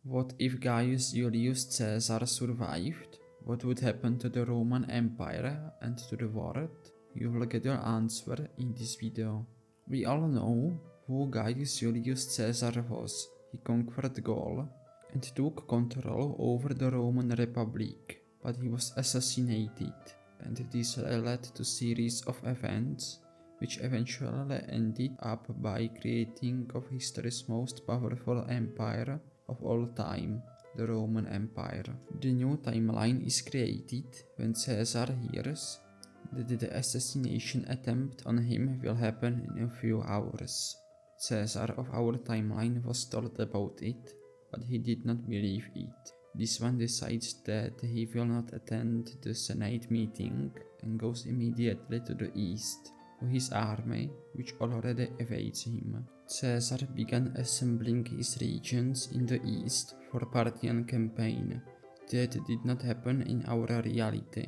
What if Gaius Julius Caesar survived? What would happen to the Roman Empire and to the world? You will get your answer in this video. We all know who Gaius Julius Caesar was. He conquered Gaul and took control over the Roman Republic, but he was assassinated, and this led to a series of events which eventually ended up by creating of history's most powerful empire of all time, the Roman Empire. The new timeline is created when Caesar hears that the assassination attempt on him will happen in a few hours. Caesar of our timeline was told about it, but he did not believe it. This one decides that he will not attend the Senate meeting and goes immediately to the east to his army, which already awaits him. Caesar began assembling his regions in the east for Parthian campaign. That did not happen in our reality,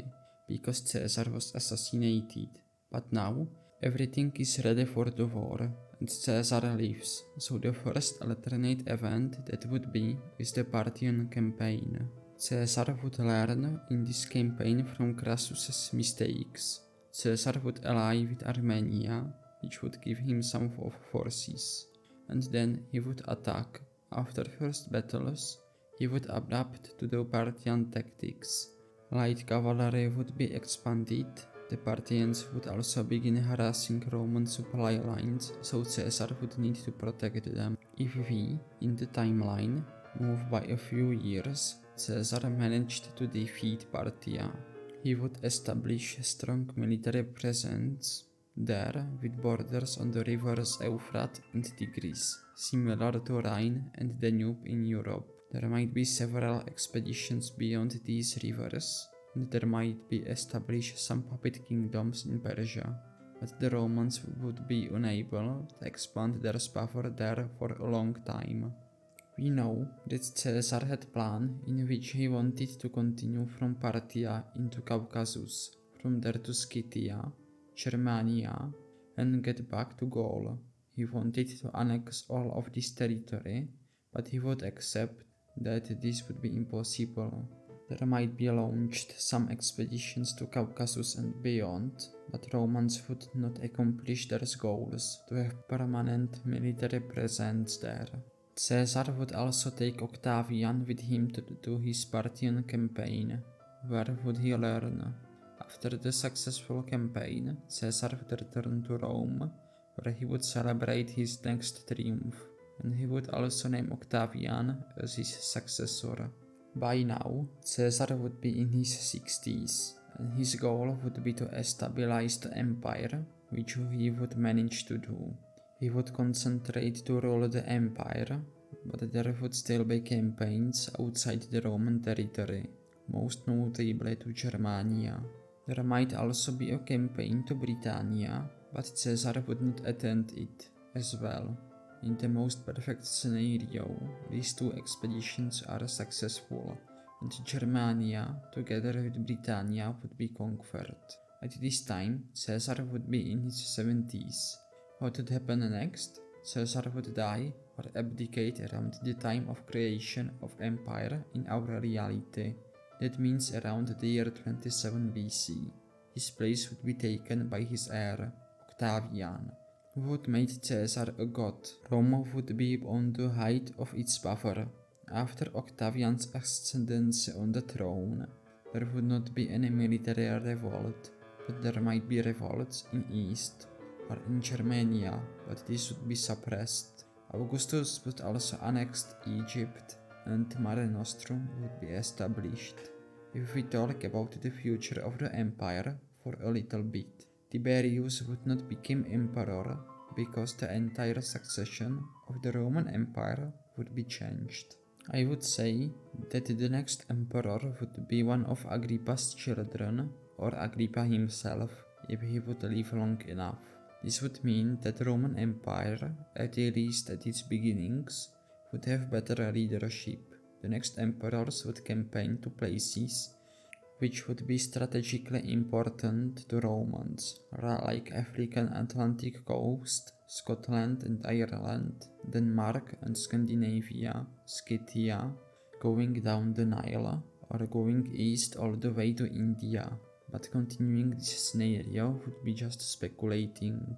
because Caesar was assassinated. But now, everything is ready for the war, and Caesar lives, so the first alternate event that would be is the Parthian campaign. Caesar would learn in this campaign from Crassus's mistakes. Caesar would ally with Armenia, which would give him some forces, and then he would attack. After first battles, he would adapt to the Parthian tactics. Light cavalry would be expanded. The Parthians would also begin harassing Roman supply lines, so Caesar would need to protect them. If we, in the timeline, move by a few years, Caesar managed to defeat Parthia. He would establish a strong military presence there with borders on the rivers Euphrates and Tigris, similar to Rhine and Danube in Europe. There might be several expeditions beyond these rivers, and there might be established some puppet kingdoms in Persia, but the Romans would be unable to expand their power there for a long time. We know that Caesar had a plan in which he wanted to continue from Parthia into Caucasus, from there to Scythia, Germania, and get back to Gaul. He wanted to annex all of this territory, but he would accept that this would be impossible. There might be launched some expeditions to Caucasus and beyond, but Romans would not accomplish their goals to have permanent military presence there. Caesar would also take Octavian with him to his Parthian campaign. Where would he learn? After the successful campaign, Caesar would return to Rome, where he would celebrate his next triumph, and he would also name Octavian as his successor. By now, Caesar would be in his 60s, and his goal would be to stabilize the empire, which he would manage to do. He would concentrate to rule the empire, but there would still be campaigns outside the Roman territory, most notably to Germania. There might also be a campaign to Britannia, but Caesar would not attend it as well. In the most perfect scenario, these two expeditions are successful, and Germania, together with Britannia, would be conquered. At this time, Caesar would be in his 70s. What would happen next? Caesar would die or abdicate around the time of creation of empire in our reality. That means around the year 27 BC. His place would be taken by his heir, Octavian, who would make Caesar a god. Rome would be on the height of its power. After Octavian's ascendancy on the throne, there would not be any military revolt, but there might be revolts in East or in Germania, but this would be suppressed. Augustus would also annex Egypt, and Mare Nostrum would be established. If we talk about the future of the empire for a little bit, Tiberius would not become emperor because the entire succession of the Roman Empire would be changed. I would say that the next emperor would be one of Agrippa's children, or Agrippa himself, if he would live long enough. This would mean that the Roman Empire, at least at its beginnings, would have better leadership. The next emperors would campaign to places which would be strategically important to Romans, like African Atlantic coast, Scotland and Ireland, Denmark and Scandinavia, Scythia, going down the Nile or going east all the way to India, but continuing this scenario would be just speculating.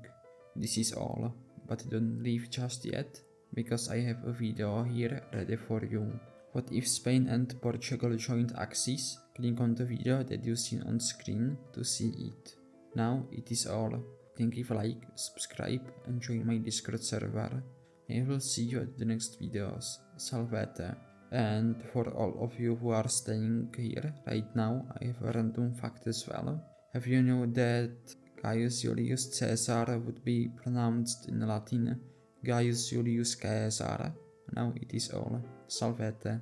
This is all, but don't leave just yet, because I have a video here ready for you. What if Spain and Portugal joined Axis? Click on the video that you see on screen to see it. Now it is all. Think if like, subscribe and join my Discord server. I will see you at the next videos. Salvete. And for all of you who are staying here right now, I have a random fact as well. Have you known that Gaius Julius Caesar would be pronounced in Latin Gaius Julius Caesar? Now it is all. Salvete.